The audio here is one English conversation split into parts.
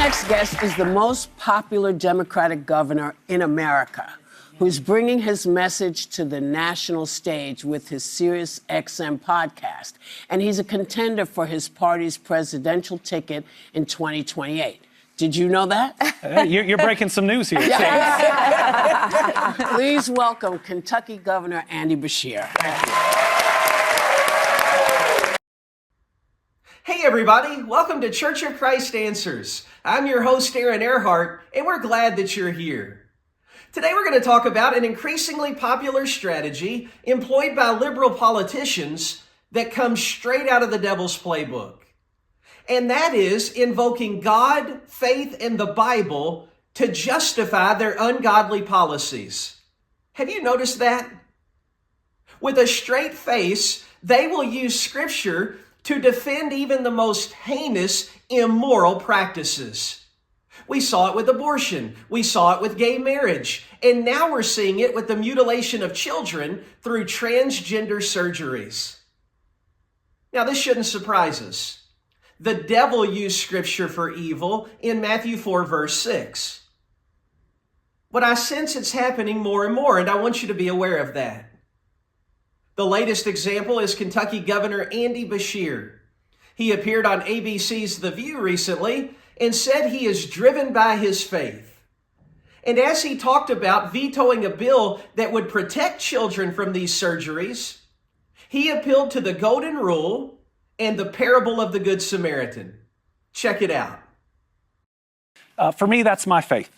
next guest is the most popular Democratic governor in America, who's bringing his message to the national stage with his Sirius XM podcast. And he's a contender for his party's presidential ticket in 2028. Did you know that? You're breaking some news here. Please welcome Kentucky Governor Andy Beshear. Hey everybody, welcome to Church of Christ Answers. I'm your host Aaron Earhart, and we're glad that you're here. Today we're going to talk about an increasingly popular strategy employed by liberal politicians that comes straight out of the devil's playbook. And that is invoking God, faith, and the Bible to justify their ungodly policies. Have you noticed that? With a straight face, they will use Scripture to defend even the most heinous, immoral practices. We saw it with abortion. We saw it with gay marriage. And now we're seeing it with the mutilation of children through transgender surgeries. Now, this shouldn't surprise us. The devil used Scripture for evil in Matthew 4, verse 6. But I sense it's happening more and more, and I want you to be aware of that. The latest example is Kentucky Governor Andy Beshear. He appeared on ABC's The View recently and said he is driven by his faith. And as he talked about vetoing a bill that would protect children from these surgeries, he appealed to the Golden Rule and the parable of the Good Samaritan. Check it out. For me, that's my faith.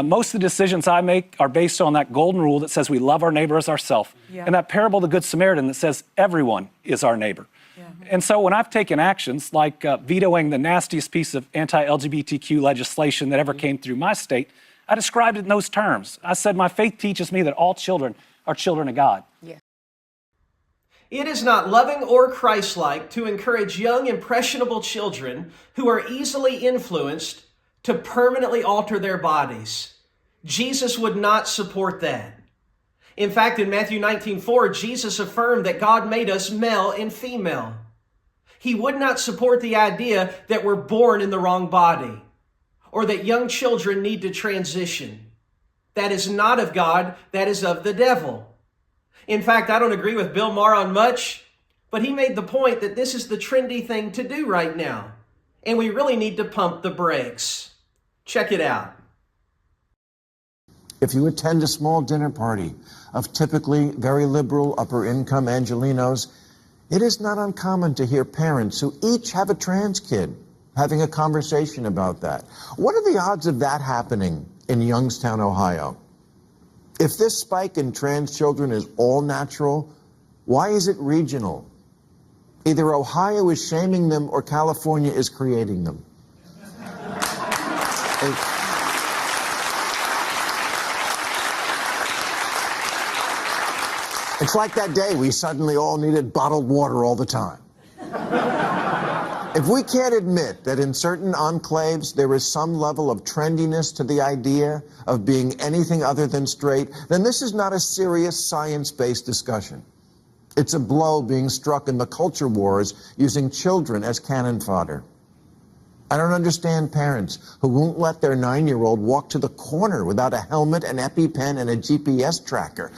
Most of the decisions I make are based on that golden rule that says we love our neighbor as ourselves, and that parable of the Good Samaritan that says everyone is our neighbor. And so when I've taken actions like vetoing the nastiest piece of anti-LGBTQ legislation that ever came through my state, I described it in those terms. I said my faith teaches me that all children are children of God. It is not loving or Christ-like to encourage young, impressionable children who are easily influenced to permanently alter their bodies. Jesus would not support that. In fact, in Matthew 19:4, Jesus affirmed that God made us male and female. He would not support the idea that we're born in the wrong body or that young children need to transition. That is not of God, that is of the devil. In fact, I don't agree with Bill Maher on much, but he made the point that this is the trendy thing to do right now, and we really need to pump the brakes. Check it out. If you attend a small dinner party of typically very liberal upper-income Angelenos, it is not uncommon to hear parents who each have a trans kid having a conversation about that. What are the odds of that happening in Youngstown, Ohio? If this spike in trans children is all natural, why is it regional? Either Ohio is shaming them or California is creating them. It's like that day we suddenly all needed bottled water all the time. If we can't admit that in certain enclaves there is some level of trendiness to the idea of being anything other than straight, then this is not a serious science-based discussion. It's a blow being struck in the culture wars using children as cannon fodder. I don't understand parents who won't let their 9-year-old walk to the corner without a helmet, an EpiPen, and a GPS tracker.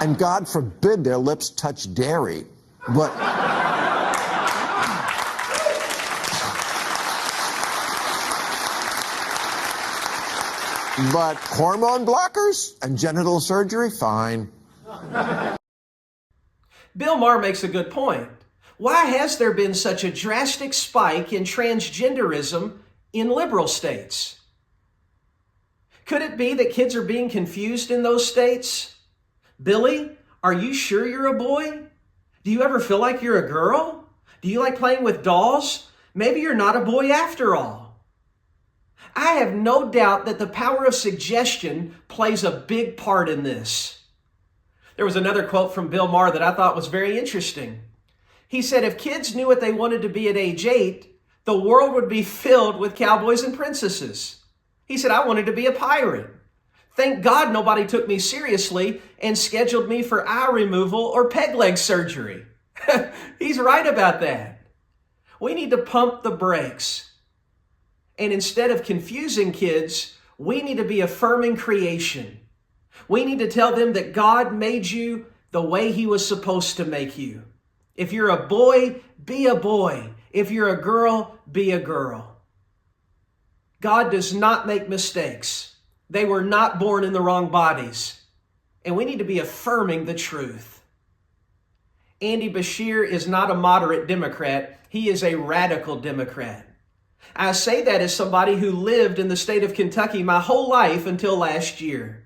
And God forbid their lips touch dairy, but hormone blockers and genital surgery, fine. Bill Maher makes a good point. Why has there been such a drastic spike in transgenderism in liberal states? Could it be that kids are being confused in those states? Billy, are you sure you're a boy? Do you ever feel like you're a girl? Do you like playing with dolls? Maybe you're not a boy after all. I have no doubt that the power of suggestion plays a big part in this. There was another quote from Bill Maher that I thought was very interesting. He said, if kids knew what they wanted to be at age 8, the world would be filled with cowboys and princesses. He said, I wanted to be a pirate. Thank God nobody took me seriously and scheduled me for eye removal or peg leg surgery. He's right about that. We need to pump the brakes. And instead of confusing kids, we need to be affirming creation. We need to tell them that God made you the way He was supposed to make you. If you're a boy, be a boy. If you're a girl, be a girl. God does not make mistakes. They were not born in the wrong bodies. And we need to be affirming the truth. Andy Beshear is not a moderate Democrat. He is a radical Democrat. I say that as somebody who lived in the state of Kentucky my whole life until last year.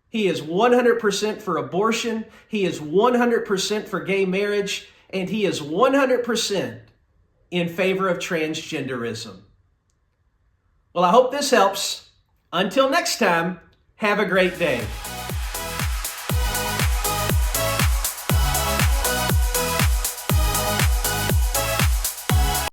He is 100% for abortion. He is 100% for gay marriage. And he is 100% in favor of transgenderism. Well, I hope this helps. Until next time, have a great day.